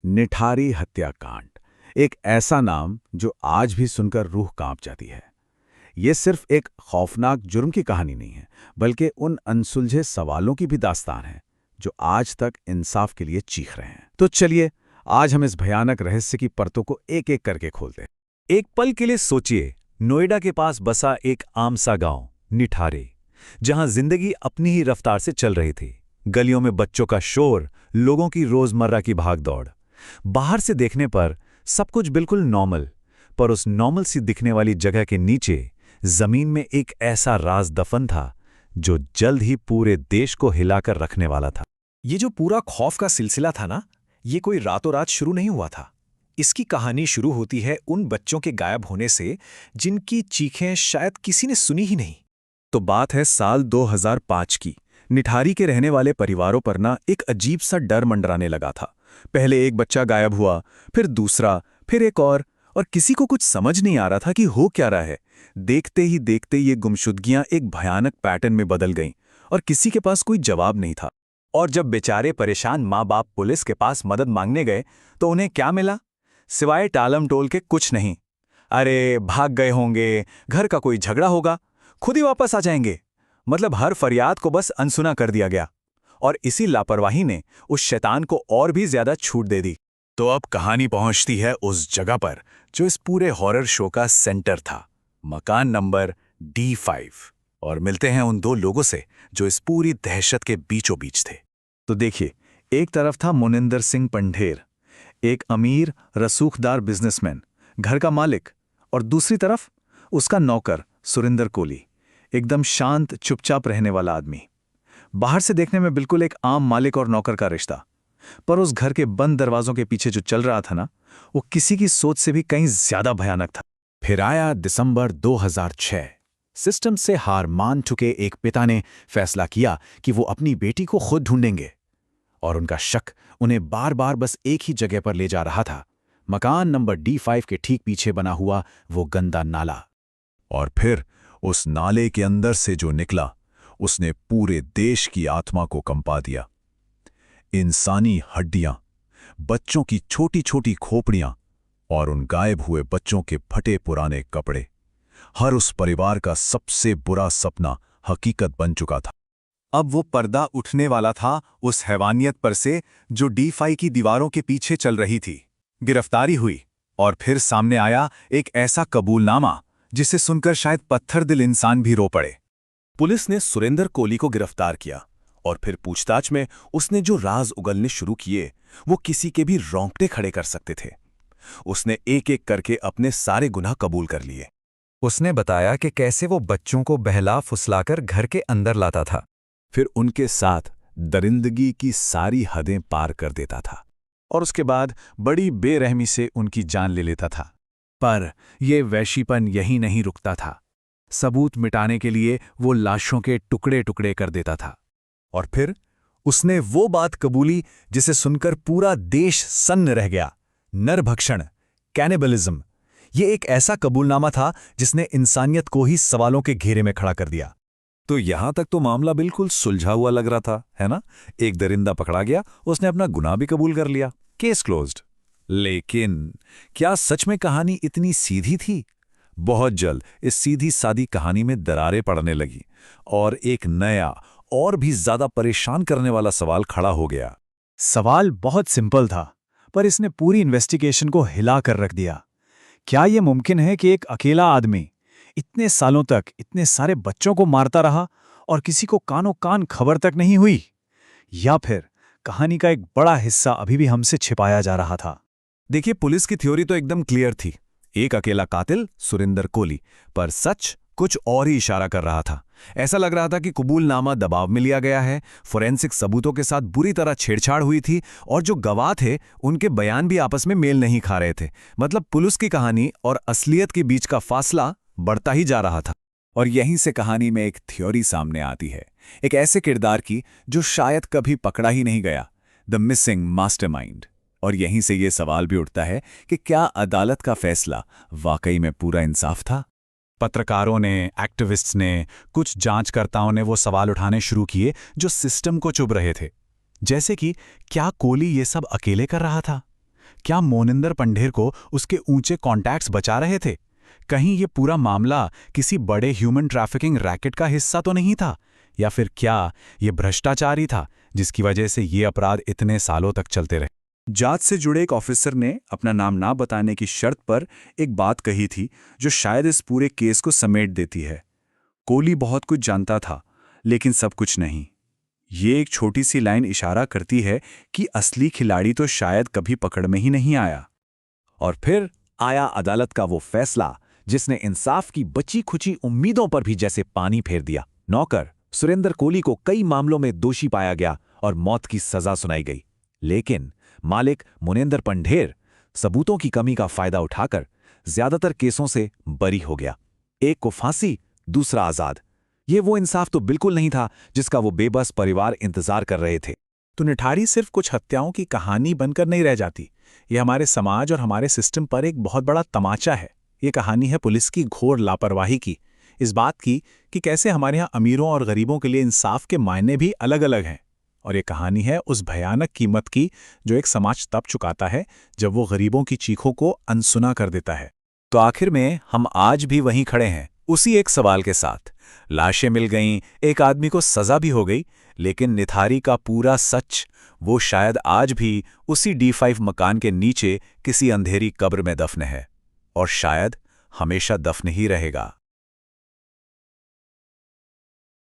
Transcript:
निठारी हत्याकांड, एक ऐसा नाम जो आज भी सुनकर रूह कांप जाती है। ये सिर्फ एक खौफनाक जुर्म की कहानी नहीं है, बल्कि उन अनसुलझे सवालों की भी दास्तान है जो आज तक इंसाफ के लिए चीख रहे हैं। तो चलिए, आज हम इस भयानक रहस्य की परतों को एक एक करके खोलते हैं। एक पल के लिए सोचिए, नोएडा के पास बसा एक आम सा गांव निठारे, जहां जिंदगी अपनी ही रफ्तार से चल रही थी। गलियों में बच्चों का शोर, लोगों की रोजमर्रा की भागदौड़। बाहर से देखने पर सब कुछ बिल्कुल नॉर्मल, पर उस नॉर्मल सी दिखने वाली जगह के नीचे जमीन में एक ऐसा राज दफन था जो जल्द ही पूरे देश को हिलाकर रखने वाला था। ये जो पूरा खौफ का सिलसिला था ना, ये कोई रातों रात शुरू नहीं हुआ था। इसकी कहानी शुरू होती है उन बच्चों के गायब होने से जिनकी चीखें शायद किसी ने सुनी ही नहीं। तो बात है साल 2005 की। निठारी के रहने वाले परिवारों पर ना एक अजीब सा डर मंडराने लगा था। पहले एक बच्चा गायब हुआ, फिर दूसरा, फिर एक और किसी को कुछ समझ नहीं आ रहा था कि हो क्या रहा है। देखते ही देखते ये गुमशुदगियां एक भयानक पैटर्न में बदल गईं और किसी के पास कोई जवाब नहीं था। और जब बेचारे परेशान माँ बाप पुलिस के पास मदद मांगने गए तो उन्हें क्या मिला? सिवाय टालम टोल के कुछ नहीं। अरे भाग गए होंगे, घर का कोई झगड़ा होगा, खुद ही वापस आ जाएंगे। मतलब हर फरियाद को बस अनसुना कर दिया गया। और इसी लापरवाही ने उस शैतान को और भी ज्यादा छूट दे दी। तो अब कहानी पहुंचती है उस जगह पर जो इस पूरे हॉरर शो का सेंटर था, मकान नंबर D5। और मिलते हैं उन दो लोगों से जो इस पूरी दहशत के बीचों बीच थे। तो देखिए, एक तरफ था मोनिंदर सिंह पंढेर, एक अमीर रसूखदार बिजनेसमैन, घर का मालिक। और दूसरी तरफ उसका नौकर सुरिंदर कोली, एकदम शांत चुपचाप रहने वाला आदमी। बाहर से देखने में बिल्कुल एक आम मालिक और नौकर का रिश्ता, पर उस घर के बंद दरवाजों के पीछे जो चल रहा था ना, वो किसी की सोच से भी कहीं ज्यादा भयानक था। फिर आया दिसंबर 2006। सिस्टम से हार मान चुके एक पिता ने फैसला किया कि वो अपनी बेटी को खुद ढूंढेंगे। और उनका शक उन्हें बार बार बस एक ही जगह पर ले जा रहा था, मकान नंबर D5 के ठीक पीछे बना हुआ वो गंदा नाला। और फिर उस नाले के अंदर से जो निकला, उसने पूरे देश की आत्मा को कंपा दिया। इंसानी हड्डियां, बच्चों की छोटी छोटी खोपड़ियां और उन गायब हुए बच्चों के फटे पुराने कपड़े, हर उस परिवार का सबसे बुरा सपना हकीकत बन चुका था। अब वो पर्दा उठने वाला था उस हैवानियत पर से जो D5 की दीवारों के पीछे चल रही थी। गिरफ्तारी हुई और फिर सामने आया एक ऐसा कबूलनामा जिसे सुनकर शायद पत्थर दिल इंसान भी रो पड़े। पुलिस ने सुरेंद्र कोली को गिरफ्तार किया और फिर पूछताछ में उसने जो राज उगलने शुरू किए वो किसी के भी रोंगटे खड़े कर सकते थे। उसने एक एक करके अपने सारे गुनाह कबूल कर लिए। उसने बताया कि कैसे वो बच्चों को बहला फुसलाकर घर के अंदर लाता था, फिर उनके साथ दरिंदगी की सारी हदें पार कर देता था और उसके बाद बड़ी बेरहमी से उनकी जान ले लेता था। पर यह वैशीपन यहीं नहीं रुकता था। सबूत मिटाने के लिए वो लाशों के टुकड़े टुकड़े कर देता था। और फिर उसने वो बात कबूली जिसे सुनकर पूरा देश सन्न रह गया। नरभक्षण, कैनिबलिज्म। ये एक ऐसा कबूलनामा था जिसने इंसानियत को ही सवालों के घेरे में खड़ा कर दिया। तो यहां तक तो मामला बिल्कुल सुलझा हुआ लग रहा था, है ना? एक दरिंदा पकड़ा गया, उसने अपना गुनाह भी कबूल कर लिया, केस क्लोज्ड। लेकिन क्या सच में कहानी इतनी सीधी थी? बहुत जल्द इस सीधी सादी कहानी में दरारें पड़ने लगी और एक नया और भी ज्यादा परेशान करने वाला सवाल खड़ा हो गया। सवाल बहुत सिंपल था, पर इसने पूरी इन्वेस्टिगेशन को हिला कर रख दिया। क्या यह मुमकिन है कि एक अकेला आदमी इतने सालों तक इतने सारे बच्चों को मारता रहा और किसी को कानों कान खबर तक नहीं हुई? या फिर कहानी का एक बड़ा हिस्सा अभी भी हमसे छिपाया जा रहा था? देखिए, पुलिस की थ्योरी तो एकदम क्लियर थी, एक अकेला कातिल सुरिंदर कोली, पर सच कुछ और ही इशारा कर रहा था। ऐसा लग रहा था कि कबूलनामा दबाव में लिया गया है, फोरेंसिक सबूतों के साथ बुरी तरह छेड़छाड़ हुई थी और जो गवाह थे उनके बयान भी आपस में मेल नहीं खा रहे थे। मतलब पुलिस की कहानी और असलियत के बीच का फासला बढ़ता ही जा रहा था। और यहीं से कहानी में एक थ्योरी सामने आती है, एक ऐसे किरदार की जो शायद कभी पकड़ा ही नहीं गया, द मिसिंग मास्टरमाइंड। और यहीं से ये सवाल भी उठता है कि क्या अदालत का फैसला वाकई में पूरा इंसाफ था? पत्रकारों ने, एक्टिविस्ट्स ने, कुछ जांचकर्ताओं ने वो सवाल उठाने शुरू किए जो सिस्टम को चुभ रहे थे। जैसे कि क्या कोली ये सब अकेले कर रहा था? क्या मोनिंदर पंढेर को उसके ऊंचे कॉन्टैक्ट्स बचा रहे थे? कहीं ये पूरा मामला किसी बड़े ह्यूमन ट्रैफिकिंग रैकेट का हिस्सा तो नहीं था? या फिर क्या ये भ्रष्टाचार ही था जिसकी वजह से ये अपराध इतने सालों तक चलते रहे? जांच से जुड़े एक ऑफिसर ने अपना नाम ना बताने की शर्त पर एक बात कही थी जो शायद इस पूरे केस को समेट देती है। कोहली बहुत कुछ जानता था, लेकिन सब कुछ नहीं। ये एक छोटी सी लाइन इशारा करती है कि असली खिलाड़ी तो शायद कभी पकड़ में ही नहीं आया। और फिर आया अदालत का वो फैसला जिसने इंसाफ की बची खुची उम्मीदों पर भी जैसे पानी फेर दिया। नौकर सुरेंद्र कोहली को कई मामलों में दोषी पाया गया और मौत की सजा सुनाई गई, लेकिन मालिक मोनिंदर पंढेर सबूतों की कमी का फायदा उठाकर ज्यादातर केसों से बरी हो गया। एक को फांसी, दूसरा आजाद। ये वो इंसाफ तो बिल्कुल नहीं था जिसका वो बेबस परिवार इंतजार कर रहे थे। तो निठारी सिर्फ कुछ हत्याओं की कहानी बनकर नहीं रह जाती। ये हमारे समाज और हमारे सिस्टम पर एक बहुत बड़ा तमाचा है। ये कहानी है पुलिस की घोर लापरवाही की, इस बात की कि कैसे हमारे यहाँ अमीरों और गरीबों के लिए इंसाफ के मायने भी अलग अलग हैं। और ये कहानी है उस भयानक कीमत की जो एक समाज तब चुकाता है जब वो गरीबों की चीखों को अनसुना कर देता है। तो आखिर में हम आज भी वहीं खड़े हैं, उसी एक सवाल के साथ। लाशें मिल गईं, एक आदमी को सजा भी हो गई, लेकिन निठारी का पूरा सच वो शायद आज भी उसी D5 मकान के नीचे किसी अंधेरी कब्र में दफन है, और शायद हमेशा दफन ही रहेगा।